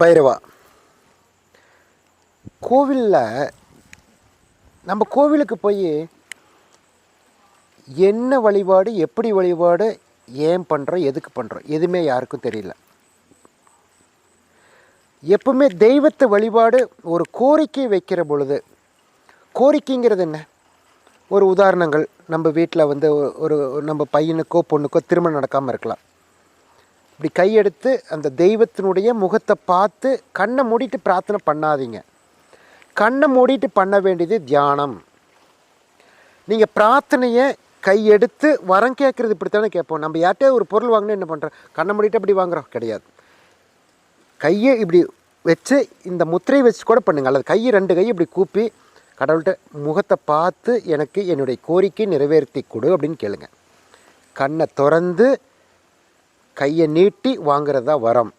பைரவா கோவிலில் நம்ம கோவிலுக்கு போய் என்ன வழிபாடு, எப்படி வழிபாடு, ஏன் பண்ணுறோம், எதுக்கு பண்ணுறோம், எதுவுமே யாருக்கும் தெரியல. எப்பவுமே தெய்வத்தை வழிபாடு ஒரு கோரிக்கை வைக்கிற பொழுது, கோரிக்கைங்கிறது என்ன? ஒரு உதாரணங்கள், நம்ம வீட்டில் ஒரு நம்ம பையனுக்கோ பொண்ணுக்கோ திருமணம் நடக்காமல் இருக்கலாம். இப்படி கையெடுத்து அந்த தெய்வத்தினுடைய முகத்தை பார்த்து கண்ணை மூடிட்டு பிரார்த்தனை பண்ணாதீங்க. கண்ணை மூடிட்டு பண்ண வேண்டியது தியானம். நீங்கள் பிரார்த்தனையை கையெடுத்து வரம் கேட்குறது இப்படித்தானே கேட்போம். நம்ம யார்கிட்டே ஒரு பொருள் வாங்கினா என்ன பண்ணுறோம்? கண்ணை மூடிட்டு அப்படி வாங்குகிறோம் கிடையாது. கையை இப்படி வச்சு இந்த முத்திரை வச்சு கூட பண்ணுங்க, அல்லது கையை 2 கையை இப்படி கூப்பி கடவுள்கிட்ட முகத்தை பார்த்து எனக்கு என்னுடைய கோரிக்கை நிறைவேற்றி கொடு அப்படின்னு கேளுங்க. கண்ணை திறந்து கையை நீட்டி வாங்கிறது தான் வரம்.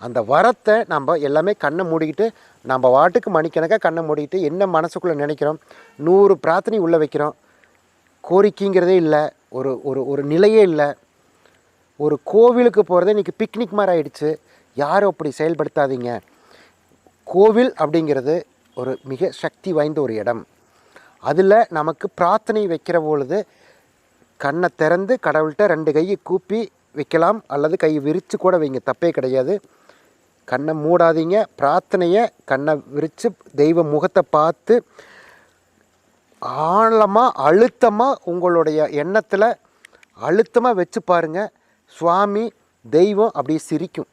அந்த வரத்தை நம்ம எல்லாமே கண்ணை மூடிக்கிட்டு நம்ம வாட்டுக்கு மணிக்கணக்காக கண்ணை மூடிக்கிட்டு என்ன மனசுக்குள்ளே நினைக்கிறோம், 100 பிரார்த்தனை உள்ளே வைக்கிறோம். கோரிக்கைங்கிறதே இல்லை, ஒரு ஒரு ஒரு நிலையே இல்லை. ஒரு கோவிலுக்கு போகிறதே இன்றைக்கி பிக்னிக் மாதிரி ஆகிடுச்சு. யாரும் அப்படி செயல்படுத்தாதீங்க. கோவில் அப்படிங்கிறது ஒரு மிக சக்தி வாய்ந்த ஒரு இடம். அதில் நமக்கு பிரார்த்தனை வைக்கிற பொழுது கண்ணை திறந்து கடவுள்கிட்ட 2 கையை கூப்பி வைக்கலாம், அல்லது கையை விரித்து கூட வைங்க, தப்பே கிடையாது. கண்ணை மூடாதீங்க. பிரார்த்தனையை கண்ணை விரித்து தெய்வ முகத்தை பார்த்து ஆழமாக அழுத்தமாக உங்களுடைய எண்ணத்தில் அழுத்தமாக வச்சு பாருங்கள். சுவாமி தெய்வம் அப்படியே சிரிக்கும்.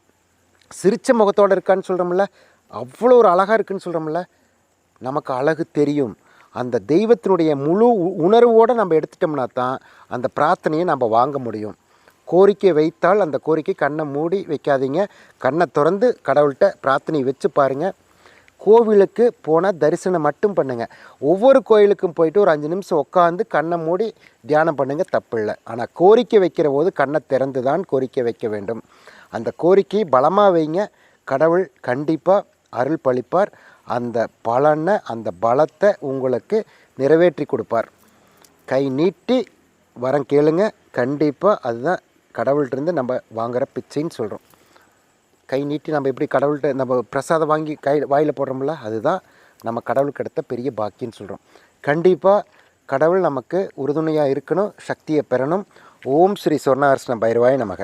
சிரித்த முகத்தோடு இருக்கான்னு சொல்கிறோம்ல, அவ்வளோ ஒரு அழகாக இருக்குன்னு சொல்கிறோம்ல, நமக்கு அழகு தெரியும். அந்த தெய்வத்தினுடைய முழு உணர்வோடு நம்ம எடுத்துட்டோம்னா தான் அந்த பிரார்த்தனையை நம்ம வாங்க முடியும். கோரிக்கை வைத்தால் அந்த கோரிக்கை கண்ணை மூடி வைக்காதீங்க. கண்ணை திறந்து கடவுள்கிட்ட பிரார்த்தனை வச்சு பாருங்கள். கோவிலுக்கு போனால் தரிசனம் மட்டும் பண்ணுங்கள். ஒவ்வொரு கோயிலுக்கும் போயிட்டு ஒரு 5 நிமிஷம் உட்காந்து கண்ணை மூடி தியானம் பண்ணுங்கள், தப்பு இல்லை. ஆனால் கோரிக்கை வைக்கிற போது கண்ணை திறந்து தான் கோரிக்கை வைக்க வேண்டும். அந்த கோரிக்கை பலமாக வைங்க. கடவுள் கண்டிப்பாக அருள் பளிப்பார். அந்த பலனை, அந்த பலத்தை உங்களுக்கு நிறைவேற்றி கொடுப்பார். கை நீட்டி வரம் கேளுங்க. கண்டிப்பாக அதுதான் கடவுள்கிட்டருந்து நம்ம வாங்குகிற பிச்சைன்னு சொல்கிறோம். கை நீட்டி நம்ம எப்படி கடவுள்கிட்ட நம்ம பிரசாதம் வாங்கி வாயில் போடுறோம்ல, அதுதான் நம்ம கடவுளுக்கு எடுத்த பெரிய பாக்கியன்னு சொல்கிறோம். கண்டிப்பாக கடவுள் நமக்கு உறுதுணையாக இருக்கணும், சக்தியை பெறணும். ஓம் ஸ்ரீ சொர்ணாகர்ஷ்ண பைரவாய நமக.